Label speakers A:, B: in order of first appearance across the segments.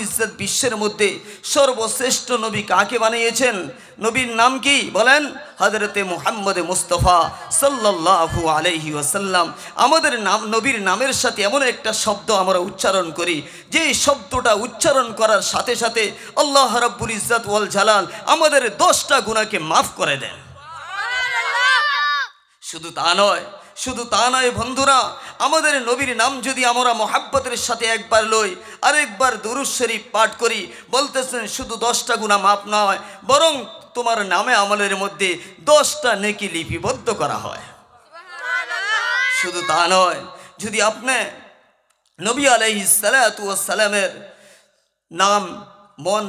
A: ইজ্জত বিশ্বের মধ্যে সর্বশ্রেষ্ঠ নবী কাকে বানিয়েছেন? নবীর নাম কি বলেন? হযরতে মুহাম্মদ মুস্তাফা সাল্লাল্লাহু আলাইহি ওয়াসাল্লাম। আমাদের নাম, নবীর নামের সাথে এমন একটা শব্দ আমরা উচ্চারণ করি, যে শব্দটা উচ্চারণ করার সাথে সাথে আল্লাহ রাব্বুল ইজ্জত ওয়াল জালাল আমাদের 10টা গুনাহকে মাফ করে দেন। শুধু তা নয় বন্ধুরা, আমাদের নবীর নাম যদি আমরা মোহাব্বতের সাথে একবার লই, আরেকবার দুরূদ শরীফ পাঠ করি, বলতেছেন শুধু 10টা গুনাহ মাফ নয়, বরং তোমার নামে আমলের মধ্যে 10টা নেকি লিপিবদ্ধ করা হয়। শুধু তা নয়, যদি আপনি নবী আলাইহিস সালাতু ওয়াস সালামের নাম মন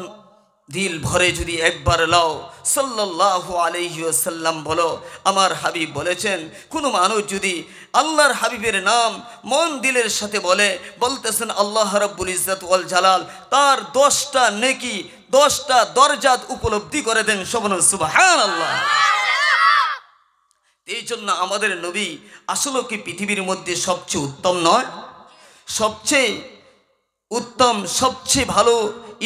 A: দিল ভরে যদি একবার লাও, সাল্লাল্লাহু আলাইহি ওয়াসাল্লাম বলো, আমার হাবিব বলেছেন, কোনো মানুষ যদি আল্লাহর হাবিবের নাম মন দিলের সাথে বলে, বলতেছেন আল্লাহ রাব্বুল ইজ্জত ওয়াল জালাল তার 10টা নেকি 10টা দরজাত উপলব্ধি করে দেন। সুবহানাল্লাহ। এই জন্য আমাদের নবী আসলে কি পৃথিবীর মধ্যে সবচেয়ে উত্তম নয়? সবচেয়ে উত্তম, সবচেয়ে ভালো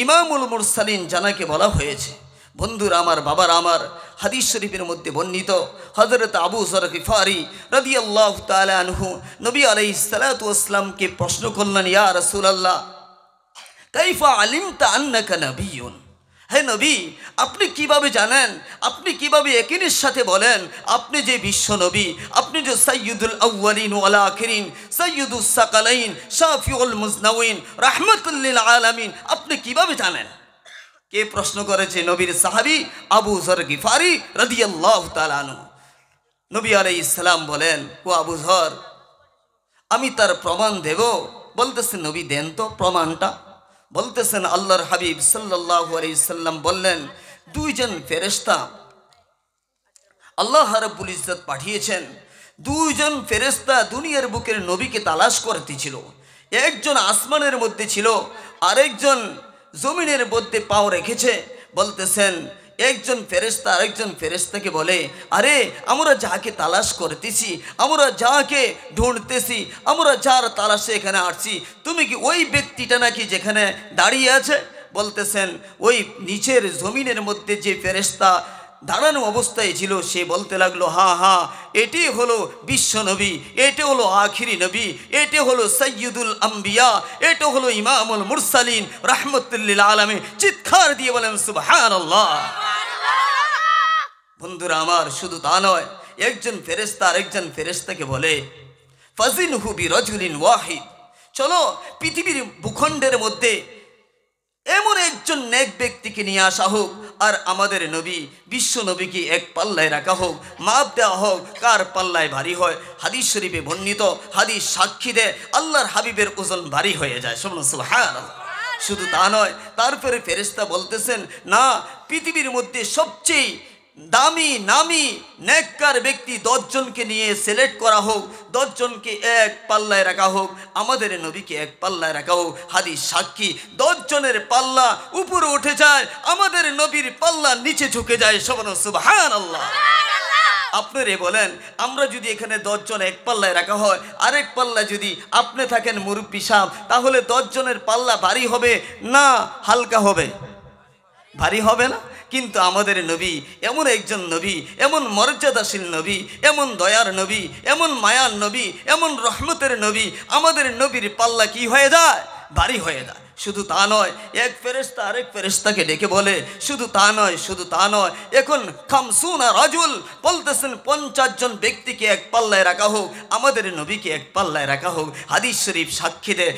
A: ইমামুল মুরসালিন জানাকে বলা হয়েছে। বন্ধুরা আমার, বাবার আমার, হাদিস শরীফের মধ্যে বর্ণিত হযরত আবু যর গিফারি রাদিয়াল্লাহু তাআলা আনহু নবী আলাইহিস সালাতু ওয়াস সালামকে প্রশ্ন করলেন, ইয়া রাসূলুল্লাহ কাইফা আলিমতা আন্নাকা নাবিয়্যুন? হে নবী, আপনি কিভাবে জানেন, আপনি কিভাবে ইয়াকিনের সাথে বলেন আপনি যে বিশ্ব নবী, আপনি যে সাইয়্যিদুল আউয়ালিন ওয়াল আখিরিন, সাইয়্যিদুস সাকালাইন, শাফিউল মুজনাউইন, রাহমাতুল লিল আলামিন, আপনি কিভাবে জানেন? কে প্রশ্ন করেছে? নবীর সাহাবী আবু যর গিফারি রাদিয়াল্লাহু তাআলা আনহু। নবী আলাইহিস সালাম বলেন, ও আবু যর, আমি তার প্রমাণ দেব। বলতেছেন, নবী দেন তো প্রমাণটা। বলতেছেন, আল্লাহর হাবিব সাল্লাল্লাহু আলাইহি সাল্লাম বললেন, 2জন ফেরেশতা আল্লাহ রাব্বুল ইজ্জত পাঠিয়েছেন। 2জন ফেরেশতা দুনিয়ার বুকের নবীকে তালাশ করতেছিল। একজন আসমানের মধ্যে ছিল, আরেকজন জমিনের মধ্যে পাও রেখেছে। বলতেছেন, একজন ফেরেশতা আরেকজন ফেরেশতাকে বলে, আরে আমরা যাকে তালাশ করতেছি, আমরা যাকে ঢুঁড়তেছি, আমরা যার তালাশে এখানে আসছি, তুমি কি ওই ব্যক্তিটা নাকি যেখানে দাঁড়িয়ে আছে? বলতেছেন, ওই নিচের জমিনের মধ্যে যে ফেরেশতা দাঁড়ানো অবস্থায় ছিল, সে বলতে লাগলো, হ্যাঁ হ্যাঁ, এটি হলো বিশ্ব নবী, এটি হলো আখিরি নবী, এটি হলো সাইয়্যিদুল আম্বিয়া, এটি হলো ইমামুল মুরসালিন রাহমাতুল লিল আলামিন। চিৎকার দিয়ে বলেন সুবহানাল্লাহ। বন্ধুরা আমার, শুধু তা নয়, একজন ফেরেশতা আরেকজন ফেরেশতাকে বলে, ফাজিনহু বিরাজুলিন ওয়াহিদ, চলো পৃথিবীর ভূখণ্ডের মধ্যে এমন একজন নেক ব্যক্তিকে নিয়ে আসা হোক, আর আমাদের নবী বিশ্ব নবীকে এক পাল্লায় রাখা হোক, মাপ দেওয়া হোক কার পাল্লায় ভারী হয়। হাদিস শরীফে বর্ণিত, হাদিস সাক্ষী দেয় আল্লাহর হাবিবের ওজন ভারী হয়ে যায়। সুবহানাল্লাহ। শুধু তা নয়, তারপরে ফেরেশতা বলতেছেন, না, পৃথিবীর মধ্যে সবচেয়ে দামি নামি নেককার ব্যক্তি 10 জনকে নিয়ে সিলেক্ট করা হোক, 10 জনকে এক পাল্লায় রাখা হোক, আমাদের নবীকে এক পাল্লায় রাখা হোক। হাদিস সাক্ষী, 10 জনের পাল্লা উপরে উঠে যায়, আমাদের নবীর পাল্লা নিচে ঝুঁকে যায়। সুবহানাল্লাহ। আপনারে বলেন, আমরা যদি এখানে 10 জন এক পাল্লায় রাখা হয়, আরেক পাল্লা যদি আপনি থাকেন মুরব্বী সাহেব, তাহলে 10 জনের পাল্লা ভারী হবে না হালকা হবে? ভারী হবে না। কিন্তু আমাদের নবী এমন একজন নবী, এমন মর্যাদাশীল নবী, এমন দয়ার নবী, এমন মায়ার নবী, এমন রহমতের নবী, আমাদের নবীর পাল্লা কি হয়ে যায়? ভারী হয়ে যায়। শুধু তা নয়, এক ফেরেশতা আরেক ফেরেশতাকে ডেকে বলে, শুধু তা নয়, এখন খামসুনা রাজুল, বলতেছেন 50 জন ব্যক্তিকে এক পাল্লায় রাখা হোক, আমাদের নবীকে এক পাল্লায় রাখা হোক। হাদিস শরীফ সাক্ষী দেয়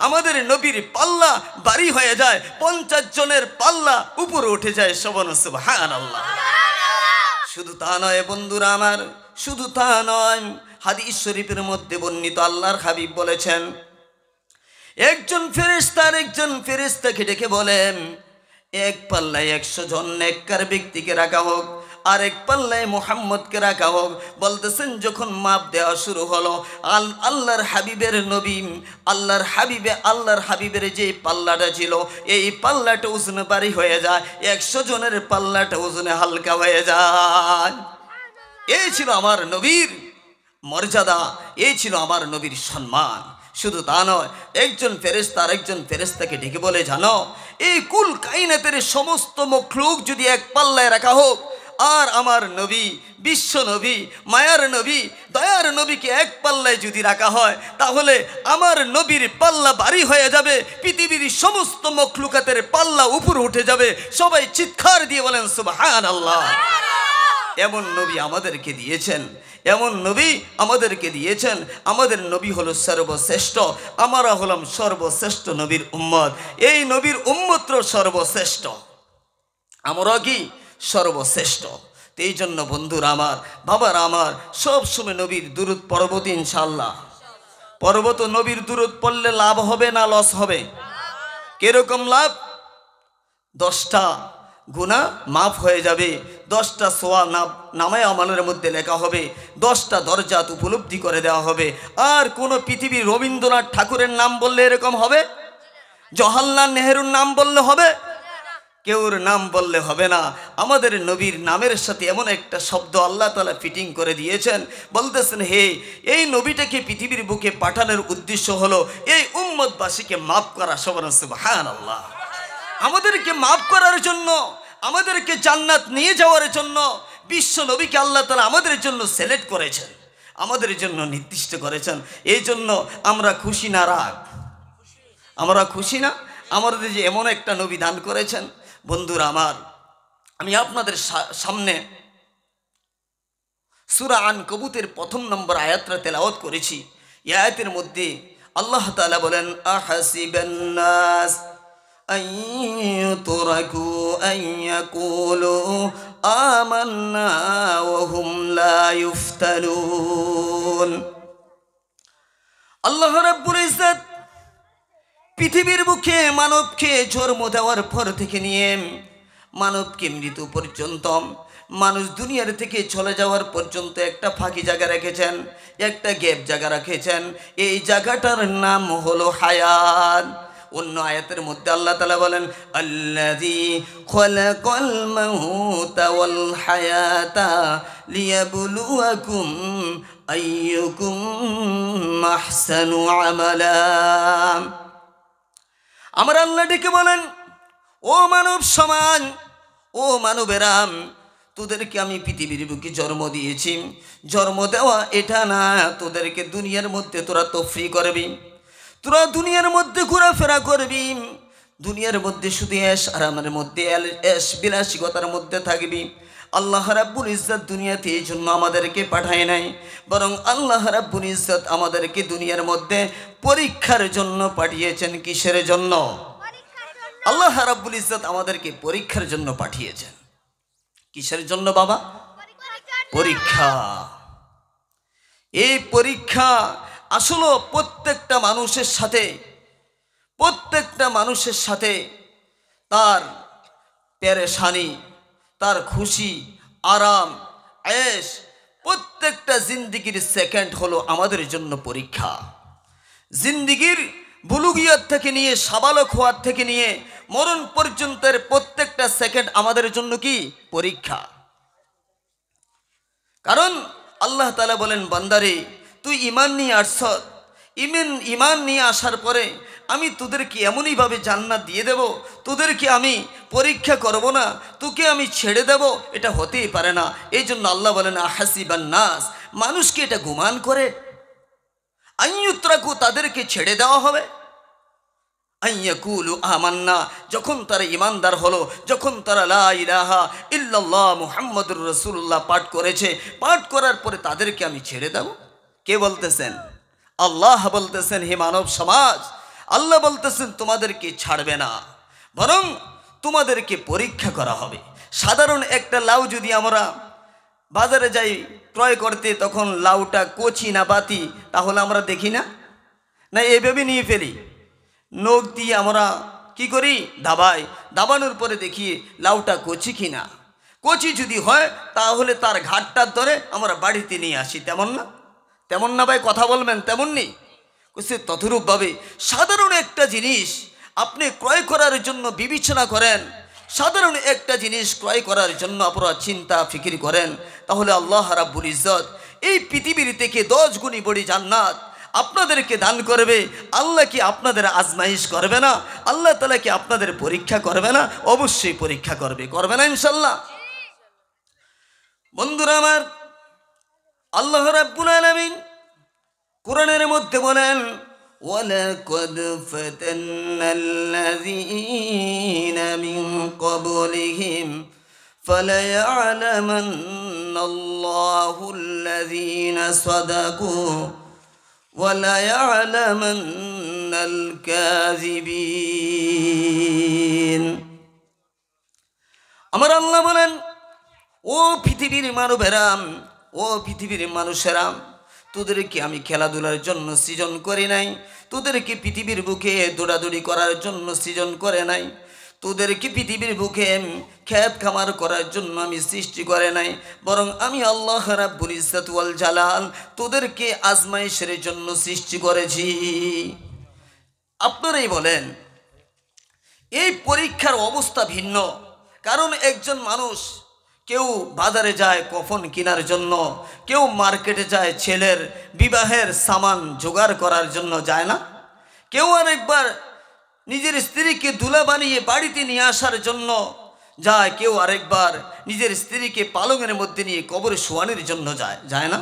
A: আমাদের নবীর পাল্লা ভারী হয়ে যায়, 50 জনের পাল্লা উপরে উঠে যায়। সুবহানাল্লাহ। শুধু তা নয় বন্ধুরা আমার, শুধু তা নয়, হাদিস শরীফের মধ্যে বর্ণিত আল্লাহর হাবিব বলেছেন, একজন ফেরেশতা আরেকজন ফেরেশতাকে ডেকে বলেন, এক পাল্লায় 100 জন নেককার ব্যক্তিকে রাখা হোক, আরেক পাল্লায় মুহাম্মদকে রাখা হোক। বলতেছেন, যখন মাপ দেওয়া শুরু হলো, আল্লাহর হাবিবের যে পাল্লাটা ছিল, এই পাল্লাটা ওজনে ভারী হয়ে যায়, 100 জনের পাল্লাটা ওজনে হালকা হয়ে যায়। এই ছিল আমার নবীর মর্যাদা, এই ছিল আমার নবীর সম্মান। শুধু তা নয়, একজন ফেরেশতা আরেকজন ফেরেশতাকে ডেকে বলে, জানো এই কুল কাইনাতের সমস্ত মখলুক যদি এক পাল্লায় রাখা হোক, আর আমার নবী, বিশ্ব নবী, মায়ার নবী, দয়ার নবীকে এক পাল্লায় যদি রাখা হয়, তাহলে আমার নবীর পাল্লা ভারী হয়ে যাবে, পৃথিবীর সমস্ত মখলুকাতের পাল্লা উপরে উঠে যাবে। সবাই চিৎকার দিয়ে বলেন সুবহানাল্লাহ। এমন নবী আমাদেরকে দিয়েছেন, এমন নবী আমাদেরকে দিয়েছেন। আমাদের নবী হলো সর্বশ্রেষ্ঠ, আমরা হলাম সর্বশ্রেষ্ঠ নবীর উম্মত। এই নবীর উম্মত সর্বশ্রেষ্ঠ, আমরা কি সর্বশ্রেষ্ঠ। তো এই জন্য বন্ধুরা আমার, বাবারা আমার, সব সময় নবীর দুরূদ পড়ব ইনশাআল্লাহ। পড়ব তো। নবীর দুরূদ পড়লে লাভ হবে না লস হবে? কিরকম লাভ? 10টা গুনাহ মাফ হয়ে যাবে, 10টা সোয়াব নামায়ে আমলের মধ্যে লেখা হবে, 10টা দরজাত উপলব্ধি করে দেওয়া হবে। আর কোন পৃথিবীর রবীন্দ্রনাথ ঠাকুরের নাম বললে এরকম হবে? জওহরলাল নেহরুর নাম বললে হবে? কেউর নাম বললে হবে না। আমাদের নবীর নামের সাথে এমন একটা শব্দ আল্লাহ তাআলা ফিটিং করে দিয়েছেন, বলতেছেন হে, এই নবীটাকে পৃথিবীর বুকে পাঠানোর উদ্দেশ্য হলো এই উম্মতবাসীকে মাফ করা। সুবহানাল্লাহ। আমাদেরকে মাফ করার জন্য, আমাদেরকে জান্নাত নিয়ে যাওয়ার জন্য বিশ্ব নবীকে আল্লাহ তাআলা আমাদের জন্য সিলেক্ট করেছেন, আমাদের জন্য নির্দিষ্ট করেছেন। এই জন্য আমরা খুশি না রাগ? আমরা খুশি না আমাদের যে এমন একটা নবী দান করেছেন? বন্ধুরা আমার, আমি আপনাদের সামনে সূরা আনকাবুতের 1 নম্বর আয়াতটা তেলাওয়াত করেছি। এই আয়াতের মধ্যে আল্লাহ তাআলা বলেন, আহাসিবান নাস আইয়ুতরাকু আইয়াকুলু আমান্না ওয়া হুম লা ইফতানুন। আল্লাহ রাব্বুল ইজ্জত পৃথিবীর বুকে মানবকে জন্ম দেওয়ার পর থেকে নিয়ে মানবকে মৃত্যু পর্যন্ত, মানুষ দুনিয়ার থেকে চলে যাওয়ার পর্যন্ত একটা ফাঁকি জায়গা রেখেছেন, একটা গ্যাপ জায়গা রেখেছেন। এই জায়গাটার নাম হলো হায়াত। অন্য আয়াতের মধ্যে আল্লাহ তাআলা বলেন, আল্লাযী খালাকাল মাউতা ওয়াল হায়াতা লিয়াবলুয়াকুম আইয়ুকুম আহসানু আমালা। আমার আল্লাহ ডেকে বলেন, ও মানব সমাজ, ও মানবেরাম, তোদেরকে আমি পৃথিবীর বুকে জন্ম দিয়েছি। জন্ম দেওয়া এটা না, তোদেরকে দুনিয়ার মধ্যে তোরা তফরি করবি, তোরা দুনিয়ার মধ্যে ঘোরাফেরা করবি, দুনিয়ার মধ্যে শুধু এশ আরামের মধ্যে, এশ বিলাসিকতার মধ্যে থাকবি। আল্লাহ রাব্বুল ইজ্জত দুনিয়াতে এই জন্য আমাদেরকে পাঠায় নাই, বরং আল্লাহ রাব্বুল ইজ্জত আমাদেরকে দুনিয়ার মধ্যে পরীক্ষার জন্য পাঠিয়েছেন। কিসের জন্য? আল্লাহ রাব্বুল ইজ্জত আমাদেরকে পরীক্ষার জন্য পাঠিয়েছেন। কিসের জন্য বাবা? পরীক্ষা। এই পরীক্ষা আসলে প্রত্যেকটা মানুষের সাথে তার পেরেশানি, তার খুশি, আরাম, আয়েশ, প্রত্যেকটা জিন্দিগির সেকেন্ড হলো আমাদের জন্য পরীক্ষা। জিন্দিগির বুলুগিয়াত থেকে নিয়ে, সাবালক হওয়ার থেকে নিয়ে মরণ পর্যন্তের প্রত্যেকটা সেকেন্ড আমাদের জন্য কি? পরীক্ষা। কারণ আল্লাহ তাআলা বলেন, বান্দারে তুই ঈমান নিয়ে আসছ, ঈমান নিয়ে আসার পরে আমি তোদেরকে এমনইভাবে জান্নাত দিয়ে দেব, তোদেরকে আমি পরীক্ষা করব না, তোকে আমি ছেড়ে দেব, এটা হতেই পারে না। এই জন্য আল্লাহ বলেন, আহাসিবান নাস, মানুষকে এটা গুমান করে আইয়ুতরাকু, তাদেরকে ছেড়ে দেওয়া হবে, আইয়াকুলু আমান্না, যখন তারা ইমানদার হলো, যখন তারা লা ইলাহা ইল্লাল্লাহ মুহাম্মাদুর রাসূলুল্লাহ পাঠ করেছে, পাঠ করার পরে তাদেরকে আমি ছেড়ে দেব। কে বলতেছেন? আল্লাহ বলতেছেন। হে মানব সমাজ, আল্লাহ বলতেছেন তোমাদেরকে ছাড়বে না, বরং তোমাদেরকে পরীক্ষা করা হবে। সাধারণ একটা লাউ যদি আমরা বাজারে যাই ক্রয় করতে, তখন লাউটা কচি না বাতি, তাহলে আমরা দেখি না, না এভাবে নিয়ে ফেলি, নখ দিয়ে আমরা কি করি? দাবাই, দাবানোর পরে দেখি লাউটা কচি কিনা। কচি যদি হয় তাহলে তার ঘাটটার ধরে আমরা বাড়িতে নিয়ে আসি, তেমন না? তেমন না ভাই, কথা বলবেন তেমন নেই? তথরূপভাবে সাধারণ একটা জিনিস আপনি ক্রয় করার জন্য বিবেচনা করেন, সাধারণ একটা জিনিস ক্রয় করার জন্য আপনারা চিন্তা ফিকির করেন, তাহলে আল্লাহ রাব্বুল ইজ্জত এই পৃথিবীর থেকে 10 গুণী বড়ি জান্নাত আপনাদেরকে দান করবে, আল্লাহ কি আপনাদের আজমাইশ করবে না? আল্লাহ তাআলা কি আপনাদের পরীক্ষা করবে না? অবশ্যই পরীক্ষা করবে, করবে না ইনশাল্লাহ? বন্ধুরা আমার, আল্লাহ রাব্বুল আলামিন কোরআনের মধ্যে বলেন, ওয়ালাকাদ ফাতান্নাল্লাযীনা মিন ক্বাবলিহিম ফালায়া'লামান্নাল্লাহুল্লাযীনা সাদাকু ওয়ালায়া'লামান্নাল কাযিবিন। আমার আল্লাহ বলেন, ও পৃথিবীর মানবেরা, ও পৃথিবীর মানুষেরা, তোদেরকে আমি খেলাধুলার জন্য সৃজন করি নাই, তোদেরকে পৃথিবীর বুকে দৌড়াদৌড়ি করার জন্য সৃজন করে নাই, তোদেরকে পৃথিবীর বুকে খেত খামার করার জন্য আমি সৃষ্টি করে নাই, বরং আমি আল্লাহ রাব্বুল ইজ্জত ওয়াল জালাল তোদেরকে আজমাইশের জন্য সৃষ্টি করেছি। আপনারাই বলেন, এই পরীক্ষার অবস্থা ভিন্ন। কারণ একজন মানুষ, কেউ বাজারে যায় কফন কেনার জন্য, কেউ মার্কেটে যায় ছেলের বিবাহের সামান জোগাড় করার জন্য, যায় না? কেউ আরেকবার নিজের স্ত্রীকে দুলা বানিয়ে বাড়িতে নিয়ে আসার জন্য যায়, কেউ আরেকবার নিজের স্ত্রীকে পালঙের মধ্যে নিয়ে কবরে শোয়ানোর জন্য যায়, যায় না?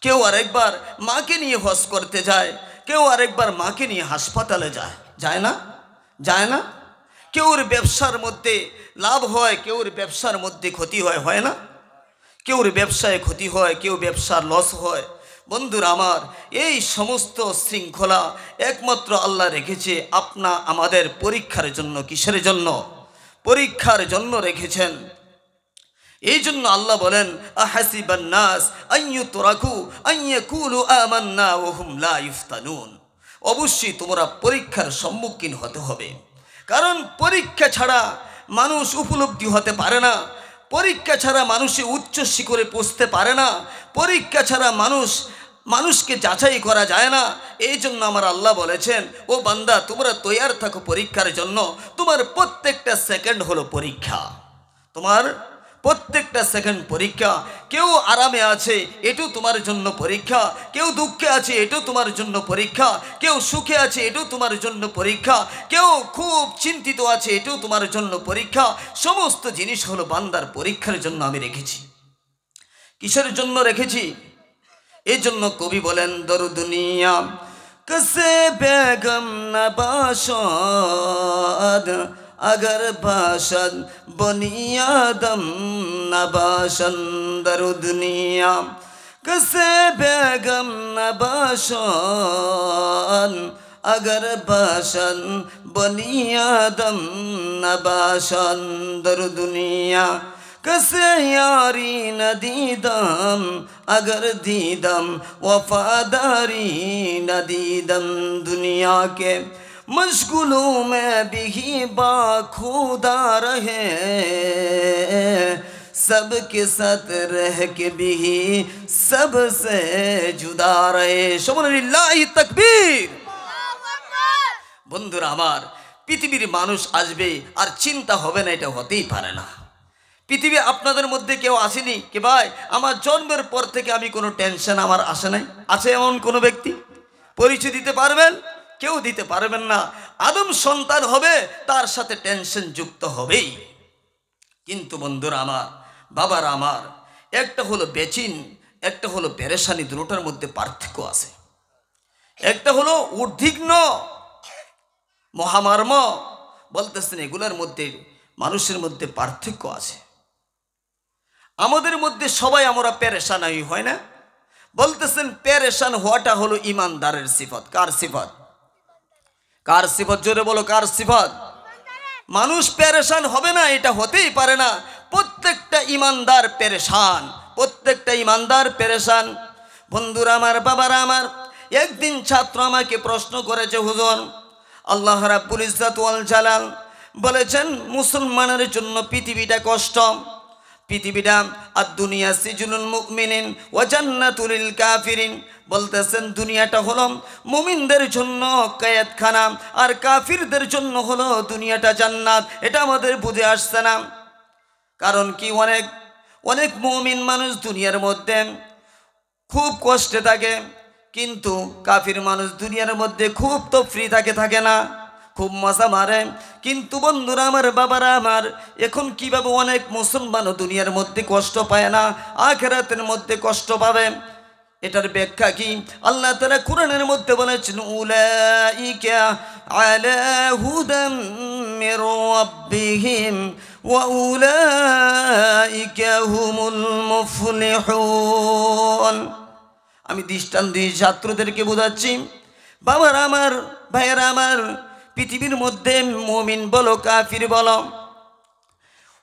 A: কেউ আরেকবার মাকে নিয়ে হজ করতে যায়, কেউ আরেকবার মাকে নিয়ে হাসপাতালে যায়, যায় না? যায় না? কেউর ব্যবসার মধ্যে লাভ হয়, কেউর ব্যবসার মধ্যে ক্ষতি হয়, হয় না? কেউর ব্যবসায় ক্ষতি হয়, কেউ ব্যবসার লস হয়। বন্ধুরা আমার, এই সমস্ত শৃঙ্খলা একমাত্র আল্লাহ রেখেছে আমাদের পরীক্ষার জন্য। কিসের জন্য? পরীক্ষার জন্য রেখেছেন। এই জন্য আল্লাহ বলেন, আহাসিবান নাস আইয়ুতরাকু আইয়াকুলু আমান্না ওয়া হুম লা ইফতানুন। অবশ্যই তোমরা পরীক্ষার সম্মুখীন হতে হবে, কারণ পরীক্ষা ছাড়া মানুষ উপলব্ধি হতে পারে না, পরীক্ষা ছাড়া মানুষে উচ্চ শিখরে পৌঁছতে পারে না, পরীক্ষা ছাড়া মানুষকে যাচাই করা যায় না। এই জন্য আমার আল্লাহ বলেছেন, ও বান্দা, তোমরা তৈয়ার থাকো পরীক্ষার জন্য। তোমার প্রত্যেকটা সেকেন্ড হলো পরীক্ষা, তোমার প্রত্যেকটা সেকেন্ড পরীক্ষা। কেউ আরামে আছে, এটাও তোমার জন্য পরীক্ষা। কেউ দুঃখে আছে, এটাও তোমার জন্য পরীক্ষা। কেউ সুখে আছে, এটাও তোমার জন্য পরীক্ষা। কেউ খুব চিন্তিত আছে, এটাও তোমার জন্য পরীক্ষা। সমস্ত জিনিস হলো বান্দার পরীক্ষার জন্য আমি রেখেছি। কিসের জন্য রেখেছি? এই জন্য কবি বলেন, দরুদুনিয়া কসে বেগম নবাশাদ अगर बाशद बनियादम नबाशन दरु दुनिया कसे बेगम नबाशन अगर बाशन बनियादम नबाशन दरु दुनिया कसे यारी नदीदम अगर दीदम वफादारी नदीदम दुनिया के मशगूलों में भी बाखुदा रहे सबके साथ रह के भी सबसे जुदा रहे। सुबहानाल्लाह तकबीर। বন্ধুরা আমার, পৃথিবীর মানুষ আসবে আর চিন্তা হবে না, এটা হতেই পারে না। পৃথিবী আপনাদের মধ্যে কেউ আসেনি কি ভাই আমার জন্মের পর থেকে আমি কোনো টেনশন আমার আসে নাই? আছে এমন কোনো ব্যক্তি? পরিচয় দিতে পারবেন? কেউ দিতে পারবেন না। আদম সন্তান হবে, তার সাথে টেনশন যুক্ত হবেই। কিন্তু বন্ধুরা আমার, বাবারা আমার, একটা হলো বেচিন, একটা হলো পেরেশানি, দুটোর মধ্যে পার্থক্য আছে। একটা হলো উদ্বিগ্ন মহামার্ম, বলতেছেন এগুলোর মধ্যে মানুষের মধ্যে পার্থক্য আছে। আমাদের মধ্যে সবাই আমরা পেরেশান হয় না? বলতেছেন পেরেশান হওয়াটা হলো ইমানদারের সিফত। কার সিফত? কার সিফত? জোরে বলো, কার সিফত? মানুষ পেরেশান হবে না, এটা হতেই পারে না। প্রত্যেকটা ইমানদার পেরেশান, প্রত্যেকটা ইমানদার পেরেশান। বন্ধুরা আমার, বাবারা আমার, একদিন ছাত্র আমাকে প্রশ্ন করেছে, হুজুর, আল্লাহ রাব্বুল ইজ্জত ওয়াল জালাল বলেছেন মুসলমানের জন্য পৃথিবীটা কষ্ট, পৃথিবীটা আর দুনিয়া সিজনুল মুমিনিন ওয়া জান্নাতুল লিল কাফিরিন। বলতেছেন দুনিয়াটা হলো মুমিনদের জন্য কয়েদখানা, আর কাফিরদের জন্য হলো দুনিয়াটা জান্নাত। এটা আমাদের বুঝে আসছে না। কারণ কি, অনেক মুমিন মানুষ দুনিয়ার মধ্যে খুব কষ্টে থাকে, কিন্তু কাফির মানুষ দুনিয়ার মধ্যে খুব তো ফ্রি থাকে না, খুব মজা মারে। কিন্তু বন্ধুরা আমার, বাবারা আমার, এখন কিভাবে অনেক মুসলমানও দুনিয়ার মধ্যে কষ্ট পায় না, আখিরাতের মধ্যে কষ্ট পাবে। এটার ব্যাখ্যা কি? আল্লাহ তাআলা কোরআনের মধ্যে বলেছেন, উলাইকা আলা হুদাম মির রাব্বিহিম ওয়া উলাইকা হুমুল মুফলিহুন। আমি দৃষ্টান্ত দিয়ে ছাত্রদেরকে বোঝাচ্ছি। বাবারা আমার, ভাইয়েরা আমার, পৃথিবীর মধ্যে মুমিন বলো কাফির বলো,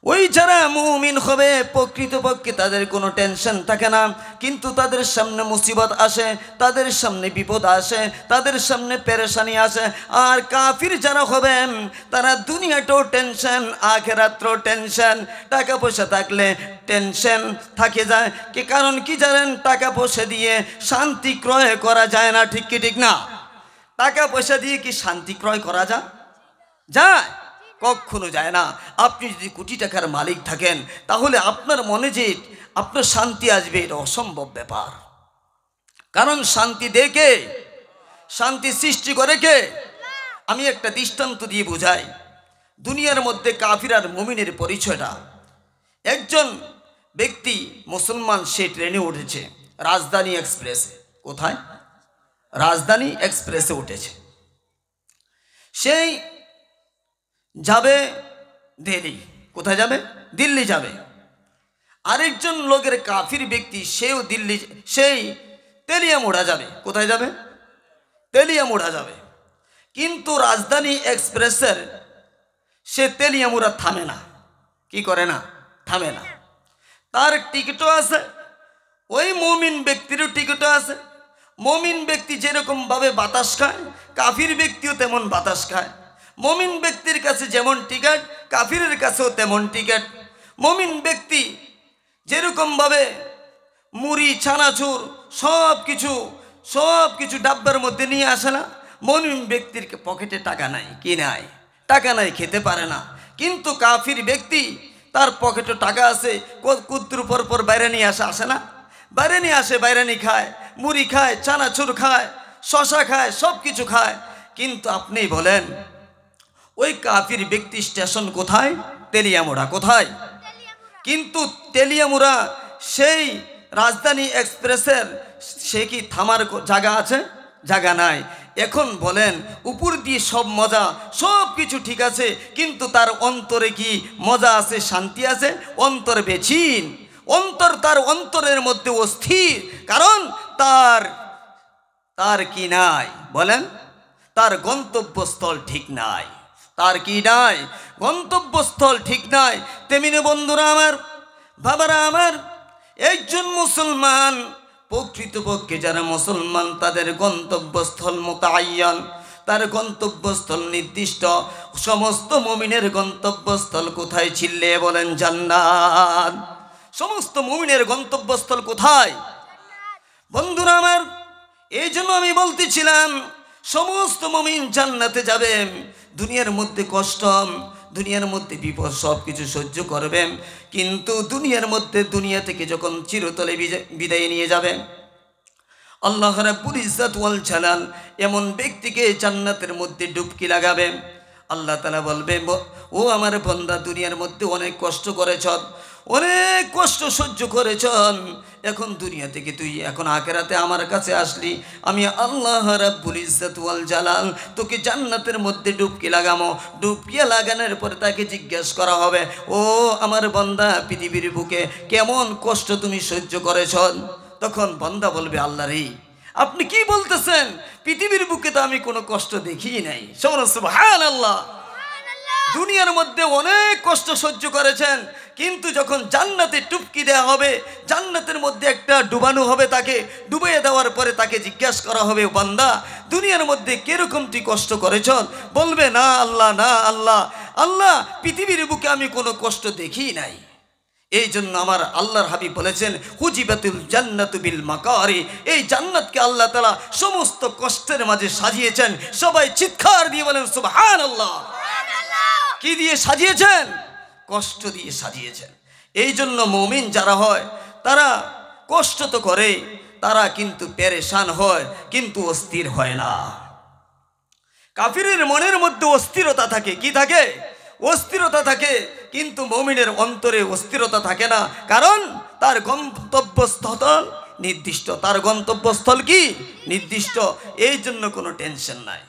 A: ওই যারা মুমিন হবে প্রকৃতপক্ষে তাদের কোনো টেনশন থাকে না। কিন্তু তাদের সামনে মুসিবত আসে, তাদের সামনে বিপদ আসে, তাদের সামনে পেরেশানি আসে। আর কাফির যারা হবেন তারা দুনিয়াটাও টেনশন, আখিরাতেও টেনশন। টাকা পয়সা থাকলে টেনশন থাকে যায় কি কারণ কি জানেন? টাকা পয়সা দিয়ে শান্তি ক্রয় করা যায় না, ঠিক কি ঠিক না? টাকা পয়সা দিয়ে কি শান্তি ক্রয় করা যায়? কখনো যায় না। আপনি যদি কোটি টাকার মালিক থাকেন তাহলে আপনার মনে যে আপনার শান্তি আসবে, এটা অসম্ভব ব্যাপার। কারণ শান্তি দেখে, শান্তি সৃষ্টি করে কে? আমি একটা দৃষ্টান্ত দিয়ে বোঝাই। দুনিয়ার মধ্যে কাফির আর মুমিনের পরিচয়টা। একজন ব্যক্তি মুসলমান, সে ট্রেনে উঠেছে রাজধানী এক্সপ্রেসে। কোথায়? রাজধানী এক্সপ্রেসে উঠেছে। সেই যাবে দিল্লি। কোথায় যাবে? দিল্লি যাবে। আরেকজন লোকের কাফির ব্যক্তি, সেও দিল্লি, সেই তেলিয়ামুড়া যাবে। কোথায় যাবে? তেলিয়ামুড়া যাবে। কিন্তু রাজধানী এক্সপ্রেসের সে তেলিয়ামুড়া থামে না। কি করে না? থামে না। তার টিকিটও আছে, ওই মুমিন ব্যক্তিরও টিকিটও আছে। মুমিন ব্যক্তি যেরকম ভাবে বাতাস খায়, কাফির ব্যক্তিও তেমন বাতাস খায়। মুমিন ব্যক্তির কাছে যেমন টিকিট, কাফিরের কাছেও তেমন টিকিট। মুমিন ব্যক্তি যেরকম ভাবে মুড়ি, ছানাচুর সব কিছু ডাব্বার মধ্যে নিয়ে আসে না, মুমিন ব্যক্তির পকেটে টাকা নাই। কি নাই? টাকা নাই, খেতে পারে না। কিন্তু কাফির ব্যক্তি, তার পকেটে টাকা আছে, কুদ্দুর পর বাইরে নিয়ে আসে না? বাইরে নিয়ে আসে, বাইরে নিয়ে খায়, মুড়ি খায়, চানাচুর খায়, শশা খায়, সব কিছু খায়। কিন্তু আপনি বলেন ওই কাফির ব্যক্তি স্টেশন কোথায়? তেলিয়ামুড়া। কোথায়? কিন্তু তেলিয়ামুড়া সেই রাজধানী এক্সপ্রেসের সে কি থামার জায়গা আছে? জায়গা নাই। এখন বলেন, উপর দিয়ে সব মজা, সব কিছু ঠিক আছে, কিন্তু তার অন্তরে কি মজা আছে, শান্তি আছে? অন্তর বেচিন, তার অন্তরের মধ্যে অস্থির। কারণ তার কি নাই? বলেন, তার গন্তব্যস্থল ঠিক নাই। তার কি নাই? গন্তব্যস্থল ঠিক নাই। তেমনি বন্ধুরা আমার, বাবারা আমার, একজন মুসলমান, প্রকৃতপক্ষে যারা মুসলমান তাদের গন্তব্যস্থল মুতাআয়্যান, তার গন্তব্যস্থল নির্দিষ্ট। সমস্ত মুমিনের গন্তব্যস্থল কোথায়? চিল্লে বলেন জান্নাত। সমস্ত মুমিনের গন্তব্যস্থল কোথায়? বন্ধুরা আমার, এই জন্য আমি বলতেছিলাম সমস্ত মুমিন জান্নাতে যাবেন। দুনিয়ার মধ্যে কষ্ট, দুনিয়ার মধ্যে বিপদ, সব কিছু সহ্য করবেন। কিন্তু দুনিয়ার মধ্যে, দুনিয়া থেকে যখন চিরতরে বিদায় নিয়ে যাবেন, আল্লাহ রাব্বুল ইজ্জত ওয়াল জালাল এমন ব্যক্তিকে জান্নাতের মধ্যে ডুবকি লাগাবেন। আল্লাহ তাআলা বলবে, ও আমার বান্দা, দুনিয়ার মধ্যে অনেক কষ্ট করেছ, অনেক কষ্ট সহ্য করেছ, এখন দুনিয়া থেকে তুই এখন আখিরাতে আমার কাছে আসলি। আমি আল্লাহ রাব্বুল ইজ্জত ওয়াল জালাল তোকে জান্নাতের মধ্যে ডুবকি লাগামো। ডুবকি লাগানোর পরে তাকে জিজ্ঞেস করা হবে, ও আমার বান্দা, পৃথিবীর বুকে কেমন কষ্ট তুমি সহ্য করেছ? তখন বান্দা বলবে, আল্লাহ রে, আপনি কি বলতেছেন? পৃথিবীর বুকে তো আমি কোনো কষ্ট দেখিই নাই। সুবহানাল্লাহ। দুনিয়ার মধ্যে অনেক কষ্ট সহ্য করেছেন, কিন্তু যখন জান্নাতে টুপকি দেওয়া হবে, জান্নাতের মধ্যে একটা ডুবানো হবে, তাকে ডুবিয়ে দেওয়ার পরে তাকে জিজ্ঞাসা করা হবে, বান্দা, দুনিয়ার মধ্যে কিরকম তুই কষ্ট করেছ? বলবে, না আল্লাহ, না আল্লাহ, আল্লাহ, পৃথিবীর বুকে আমি কোনো কষ্ট দেখিই নাই। এই জন্য আমার আল্লাহর হাবিব বলেছেন, হুজিবাতুল জান্নাতু বিল মাকারি। এই জান্নাতকে আল্লাহ তাআলা সমস্ত কষ্টের মাঝে সাজিয়েছেন। সবাই চিৎকার দিয়ে বলেন সুবহানাল্লাহ। কি দিয়ে সাজিয়েছেন? কষ্ট দিয়ে সাজিয়েছেন। এই জন্য মুমিন যারা হয় তারা কষ্ট তো করে, তারা কিন্তু পেরেশান হয়, কিন্তু অস্থির হয় না। কাফিরের মনের মধ্যে অস্থিরতা থাকে, কি থাকে? অস্থিরতা থাকে, কিন্তু মুমিনের অন্তরে অস্থিরতা থাকে না, কারণ তার গন্তব্যস্থল নির্দিষ্ট। তার গন্তব্যস্থল কি? নির্দিষ্ট। এই জন্য কোনো টেনশন নাই।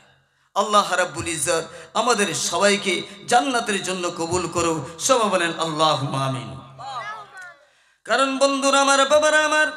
A: আল্লাহ রাব্বুল ইজ্জত আমাদের সবাইকে জান্নাতের জন্য কবুল করুক। সবাই বলেন আল্লাহুম্মা আমিন। কারণ বন্ধুরা আমার, বাবারা আমার,